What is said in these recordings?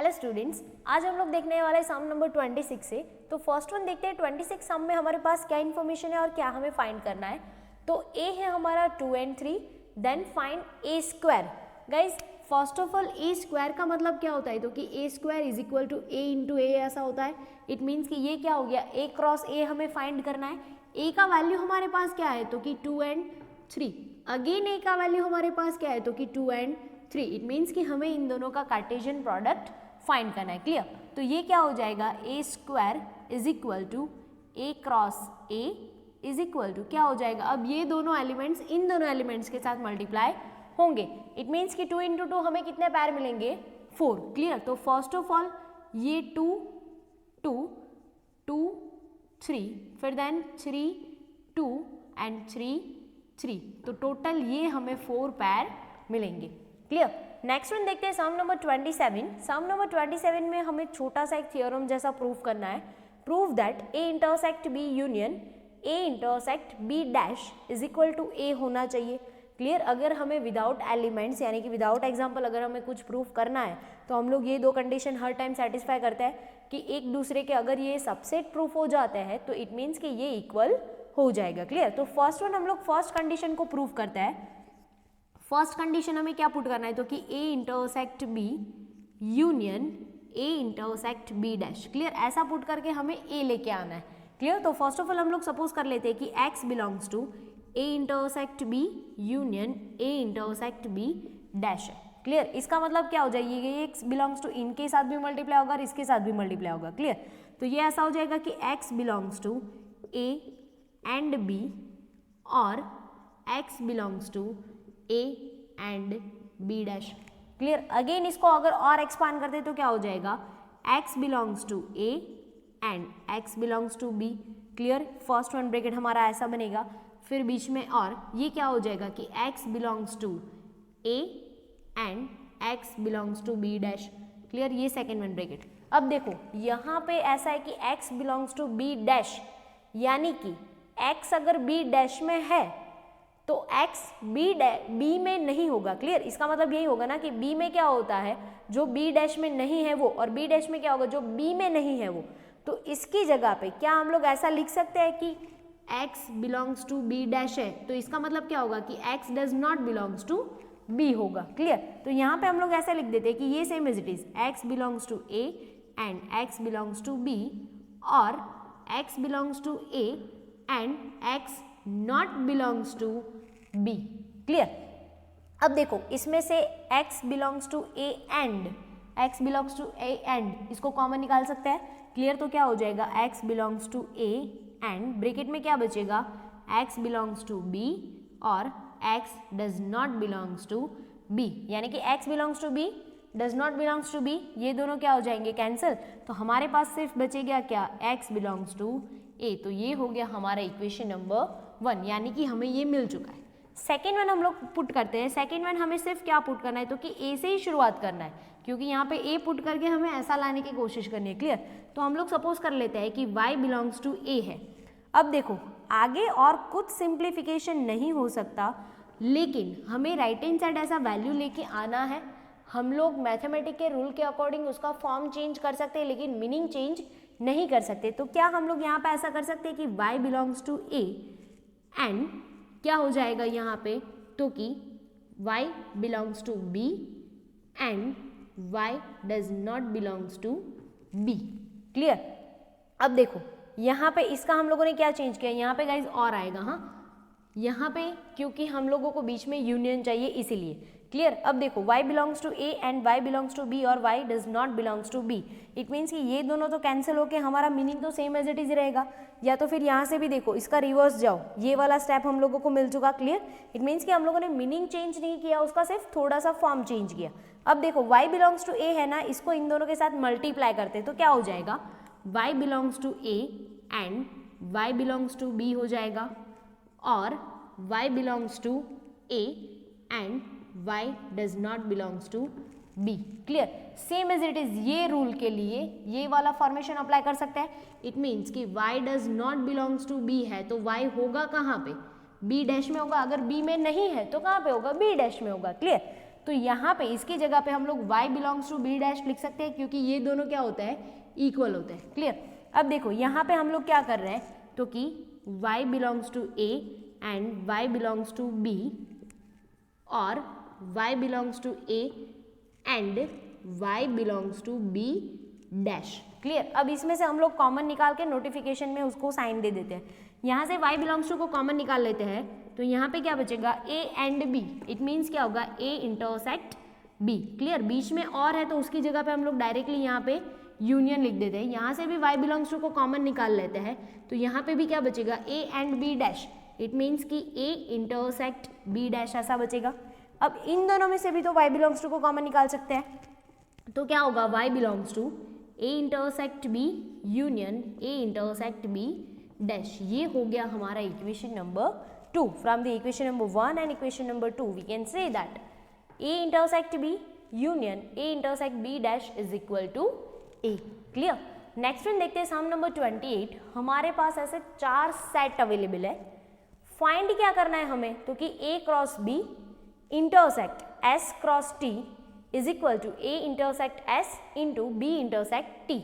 Hello students, आज हम लोग देखने वाले सम नंबर 26 से। तो फर्स्ट वन देखते हैं 26 सम में हमारे पास क्या इन्फॉर्मेशन है और क्या हमें फाइंड करना है। तो ए है हमारा 2 and 3, then find A square. Guys first of all A square का मतलब क्या होता है, तो कि A square is equal to A into A ऐसा होता है। इट मीन्स कि ये क्या हो गया, ए क्रॉस ए हमें फाइंड करना है। ए का वैल्यू हमारे पास क्या है, तो कि 2 and 3। अगेन ए का वैल्यू हमारे पास क्या है, तो कि 2 and 3। इट मीन्स कि हमें इन दोनों का कार्टेशियन प्रोडक्ट फाइंड करना है। क्लियर? तो ये क्या हो जाएगा, A square is equal to A cross A is equal to क्या हो जाएगा, अब ये दोनों एलिमेंट्स इन दोनों एलिमेंट्स के साथ मल्टीप्लाई होंगे। इट मीन्स कि 2 into 2 हमें कितने पैर मिलेंगे, 4। क्लियर? तो फर्स्ट ऑफ ऑल ये 2 2 2 3, फिर देन 3 2 एंड 3 3, तो टोटल ये हमें 4 पैर मिलेंगे। क्लियर? नेक्स्ट वन देखते हैं सम नंबर 27। सम नंबर 27 में हमें छोटा सा एक थ्योरम जैसा प्रूव करना है। Prove that A intersect B union A intersect B dash is equal to A होना चाहिए। क्लियर? अगर हमें विदाउट एलिमेंट्स यानी कि विदाउट एग्जाम्पल अगर हमें कुछ प्रूव करना है तो हम लोग ये दो कंडीशन हर टाइम सेटिस्फाई करते हैं कि एक दूसरे के अगर ये सबसेट प्रूफ हो जाते हैं तो इट मीन्स कि ये इक्वल हो जाएगा। क्लियर? तो फर्स्ट वन हम लोग फर्स्ट कंडीशन को प्रूव करते हैं। फर्स्ट कंडीशन हमें क्या पुट करना है, तो कि A intersect B union A intersect B dash. Clear? ऐसा पुट करके हमें ए लेके आना है। क्लियर? तो फर्स्ट ऑफ ऑल हम लोग सपोज कर लेते हैं कि x belongs to A intersect B union A intersect B dash है। क्लियर? इसका मतलब क्या हो जाएगी, ये x बिलोंग्स टू इनके साथ भी मल्टीप्लाई होगा और इसके साथ भी मल्टीप्लाई होगा। क्लियर? तो ये ऐसा हो जाएगा कि x belongs to A and B और x belongs to A and B dash. Clear? Again इसको अगर और एक्सपांड करते तो क्या हो जाएगा, x belongs to A and x belongs to b। Clear? First one bracket हमारा ऐसा बनेगा, फिर बीच में और ये क्या हो जाएगा कि x belongs to a and x belongs to b dash. Clear? ये सेकेंड वन ब्रैकेट। अब देखो यहाँ पे ऐसा है कि x belongs to b dash, यानी कि x अगर b डैश में है तो x b में नहीं होगा। क्लियर? इसका मतलब यही होगा ना कि b में क्या होता है, जो b डैश में नहीं है वो, और b डैश में क्या होगा, जो b में नहीं है वो। तो इसकी जगह पे क्या हम लोग ऐसा लिख सकते हैं कि x belongs to b dash है, तो इसका मतलब क्या होगा कि x does not belongs to b होगा। क्लियर? तो यहाँ पे हम लोग ऐसा लिख देते हैं कि ये same as it is x belongs to a and x belongs to b और x belongs to a and x not belongs to b। Clear? अब देखो इसमें से x belongs to a and x belongs to a and इसको common निकाल सकते हैं। Clear? तो क्या हो जाएगा, x belongs to a and bracket में क्या बचेगा, x बिलोंग्स टू b और x does not belongs to b, यानी कि x belongs to b does not belongs to b, ये दोनों क्या हो जाएंगे, कैंसिल। तो हमारे पास सिर्फ बचेगा क्या, x बिलोंग्स टू a। तो ये हो गया हमारा इक्वेशन नंबर 1, यानी कि हमें ये मिल चुका है। सेकेंड वन हम लोग पुट करते हैं। सेकेंड वन हमें सिर्फ क्या पुट करना है, तो कि a से ही शुरुआत करना है, क्योंकि यहाँ पे a पुट करके हमें ऐसा लाने की कोशिश करनी है। क्लियर? तो हम लोग सपोज कर लेते हैं कि y बिलोंग्स टू a है। अब देखो आगे और कुछ सिंप्लीफिकेशन नहीं हो सकता, लेकिन हमें राइट हैंड साइड ऐसा वैल्यू लेके आना है। हम लोग मैथमेटिक के रूल के अकॉर्डिंग उसका फॉर्म चेंज कर सकते हैं, लेकिन मीनिंग चेंज नहीं कर सकते। तो क्या हम लोग यहाँ पे ऐसा कर सकते हैं कि y belongs to a and क्या हो जाएगा यहाँ पे, तो कि y belongs to b and y does not belongs to b। Clear? अब देखो यहाँ पे इसका हम लोगों ने क्या चेंज किया, यहाँ पे गाइज और आएगा। हाँ, यहाँ पे क्योंकि हम लोगों को बीच में यूनियन चाहिए इसीलिए। क्लियर? अब देखो y belongs to a and y belongs to b और y does not belongs to b। It means कि ये दोनों तो कैंसिल होके हमारा मीनिंग तो सेम एज इट इज रहेगा। या तो फिर यहाँ से भी देखो इसका रिवर्स जाओ, ये वाला स्टेप हम लोगों को मिल चुका। क्लियर? इट मीन्स कि हम लोगों ने मीनिंग चेंज नहीं किया, उसका सिर्फ थोड़ा सा फॉर्म चेंज किया। अब देखो y बिलोंग्स टू a है ना, इसको इन दोनों के साथ मल्टीप्लाई करते तो क्या हो जाएगा, y belongs to a and y belongs to b हो जाएगा और y belongs to a and y does not belongs to b। Clear? Same as it is ये रूल के लिए ये वाला फॉर्मेशन अप्लाई कर सकते हैं। इट मीन्स कि y does not belongs to b है तो y होगा कहाँ पे, b डैश में होगा। अगर b में नहीं है तो कहाँ पे होगा, b डैश में होगा। क्लियर? तो यहाँ पे इसकी जगह पे हम लोग y belongs to b dash लिख सकते हैं, क्योंकि ये दोनों क्या होता है, इक्वल होते हैं। क्लियर। अब देखो यहाँ पे हम लोग क्या कर रहे हैं, तो कि y belongs to a and y belongs to b और y belongs to a and y belongs to b dash. Clear. अब इसमें से हम लोग कॉमन निकाल के नोटिफिकेशन में उसको साइन दे देते हैं। यहाँ से y बिलोंग्स टू को कॉमन निकाल लेते हैं, तो यहाँ पे क्या बचेगा, a and b, it means क्या होगा, a इंटरसेक्ट b। क्लियर। बीच में और है तो उसकी जगह पे हम लोग डायरेक्टली यहाँ पे यूनियन लिख देते हैं। यहाँ से भी y बिलोंग्स टू को कॉमन निकाल लेते हैं, तो यहाँ पे भी क्या बचेगा, a and b dash, it means कि a इंटरसेक्ट b डैश, ऐसा बचेगा। अब इन दोनों में से भी तो y बिलोंग्स टू को कॉमन निकाल सकते हैं, तो क्या होगा, y belongs to a intersect b union a intersect b dash. ये हो गया हमारा equation number 2। From the equation number 1 and equation number 2 we can say that a intersect b union a intersect b dash is equal to a। Clear. Next one देखते हैं, सम number 28। हमारे पास ऐसे 4 set available है। Find क्या करना है हमें, तो कि a cross b intersect s cross t is equal to a intersect s into b intersect t।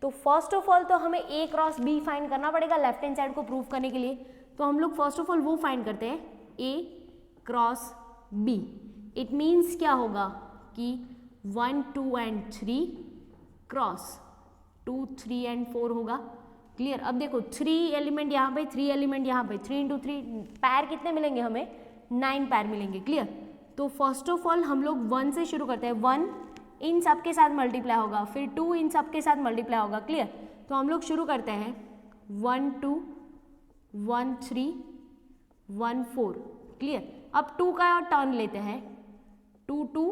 तो फर्स्ट ऑफ ऑल तो हमें a क्रॉस b फाइंड करना पड़ेगा लेफ्ट हैंड साइड को प्रूव करने के लिए। तो हम लोग फर्स्ट ऑफ ऑल वो फाइंड करते हैं, a cross b। It means क्या होगा कि 1 2 एंड 3 क्रॉस 2 3 एंड 4 होगा। क्लियर। अब देखो 3 एलिमेंट यहाँ पे, 3 एलिमेंट यहाँ पे, 3 इंटू 3 पैर कितने मिलेंगे हमें, 9 पैर मिलेंगे। क्लियर। तो फर्स्ट ऑफ ऑल हम लोग 1 से शुरू करते हैं। 1 इन सब के साथ मल्टीप्लाई होगा, फिर 2 इन सब के साथ मल्टीप्लाई होगा। क्लियर। तो हम लोग शुरू करते हैं 1 2 1 3 1 4। क्लियर। अब 2 का टर्न लेते हैं, 2 2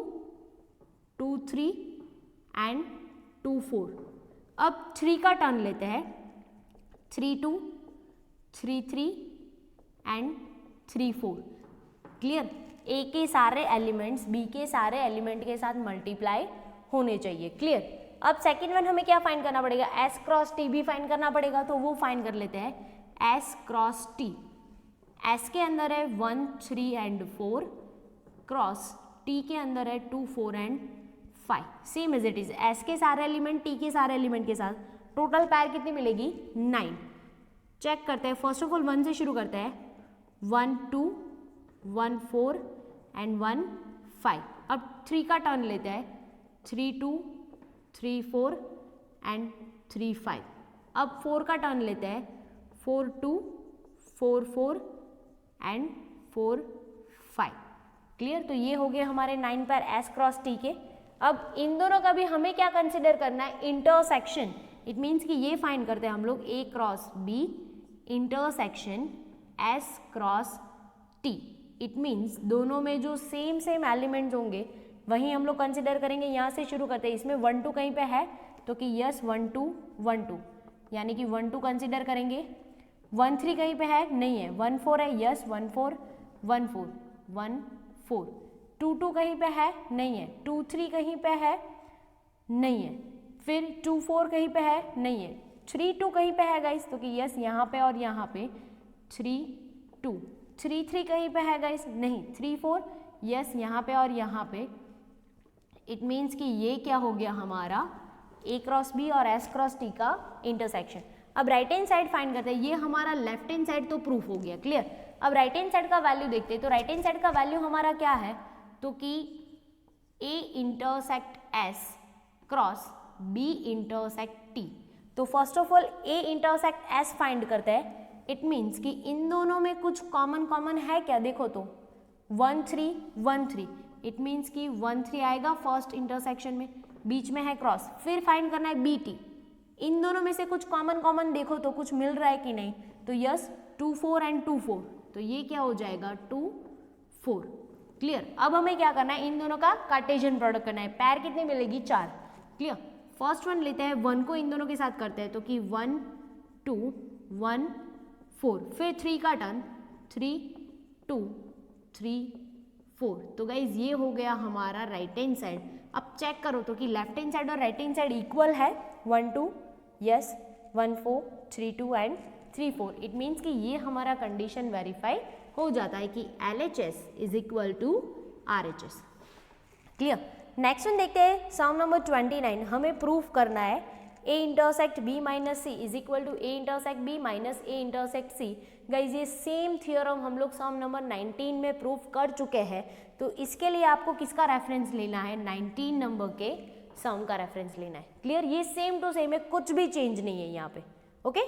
2 3 एंड 2 4। अब 3 का टर्न लेते हैं, 3 2 3 3 एंड 3 4। क्लियर। ए के सारे एलिमेंट्स बी के सारे एलिमेंट के साथ मल्टीप्लाई होने चाहिए। क्लियर। अब सेकेंड वन हमें क्या फाइंड करना पड़ेगा, एस क्रॉस टी भी फाइंड करना पड़ेगा, तो वो फाइंड कर लेते हैं। एस क्रॉस टी, एस के अंदर है 1 3 एंड 4 क्रॉस टी के अंदर है 2 4 and 5। Same as it is, S के सारे एलिमेंट टी के सारे एलिमेंट के साथ टोटल पैर कितनी मिलेगी, 9। चेक करते हैं। फर्स्ट ऑफ ऑल 1 से शुरू करते हैं, 1 2 1 4 एंड 1 5। अब 3 का टर्न लेते हैं, 3 2 3 4 एंड 3 5। अब 4 का टर्न लेते हैं, 4 2 4 4 एंड 4 5। क्लियर। तो ये हो गए हमारे 9 पैर एस क्रॉस टी के। अब इन दोनों का भी हमें क्या कंसिडर करना है, इंटरसेक्शन। इट मीन्स कि ये फाइंड करते हैं हम लोग a cross b intersection s cross t। It means दोनों में जो सेम एलिमेंट्स होंगे वही हम लोग कंसिडर करेंगे। यहाँ से शुरू करते हैं, इसमें 1 2 कहीं पे है तो कि यस 1 2 1 2, यानी कि 1 2 कंसिडर करेंगे। 1 3 कहीं पे है, नहीं है। 1 4 है, यस 1 4 1 4 1 4। 2 2 कहीं पे है, नहीं है। 2 3 कहीं पे है, नहीं है। फिर 2 4 कहीं पे है, नहीं है। 3 2 कहीं पे है गाइस, तो कि यस यहाँ पे और यहाँ पे 3 2। 3 3 कहीं पे है गाइस, नहीं। 3 4 यस यहाँ पे और यहाँ पे। इट मीन्स कि ये क्या हो गया हमारा a क्रॉस b और s क्रॉस t का इंटरसेक्शन। अब राइट हैंड साइड फाइंड करते हैं। ये हमारा लेफ्ट हैंड साइड तो प्रूफ हो गया। क्लियर। अब राइट हैंड साइड का वैल्यू देखते हैं। तो राइट हैंड साइड का वैल्यू हमारा क्या है, तो कि a intersect s cross b intersect t। तो first of all a intersect s find करते हैं। इट मीन्स कि इन दोनों में कुछ कॉमन है क्या, देखो तो 1 3 1 3। इट मीन्स कि 1 3 आएगा फर्स्ट इंटरसेक्शन में, बीच में है क्रॉस। फिर फाइंड करना है बी टी। इन दोनों में से कुछ कॉमन देखो तो कुछ मिल रहा है कि नहीं, तो यस 2 4 एंड 2 4। तो ये क्या हो जाएगा 2 4। क्लियर। अब हमें क्या करना है, इन दोनों का कार्टेशियन प्रोडक्ट करना है। पैर कितनी मिलेगी, 4। क्लियर। फर्स्ट वन लेते हैं, 1 को इन दोनों के साथ करते हैं, तो कि 1 2 1 4। फिर 3 का टर्न, 3 2 3 4। तो गाइज ये हो गया हमारा राइट हैंड साइड। अब चेक करो तो कि लेफ्ट हैंड साइड और राइट हैंड साइड इक्वल है, 1 2 यस 1 4 3 2 एंड 3 4। इट मीन्स कि ये हमारा कंडीशन वेरीफाई हो जाता है कि LHS is equal to RHS। Clear. Next one देखते हैं सम नंबर 29, हमें प्रूफ करना है a intersect b minus C is equal to a intersect b minus a intersect C. Guys ये सेम थियोरम हम लोग सम नंबर 19 में प्रूफ कर चुके हैं, तो इसके लिए आपको किसका रेफरेंस लेना है, 19 नंबर के सम का रेफरेंस लेना है। क्लियर, ये सेम टू सेम है, कुछ भी चेंज नहीं है यहाँ पे। ओके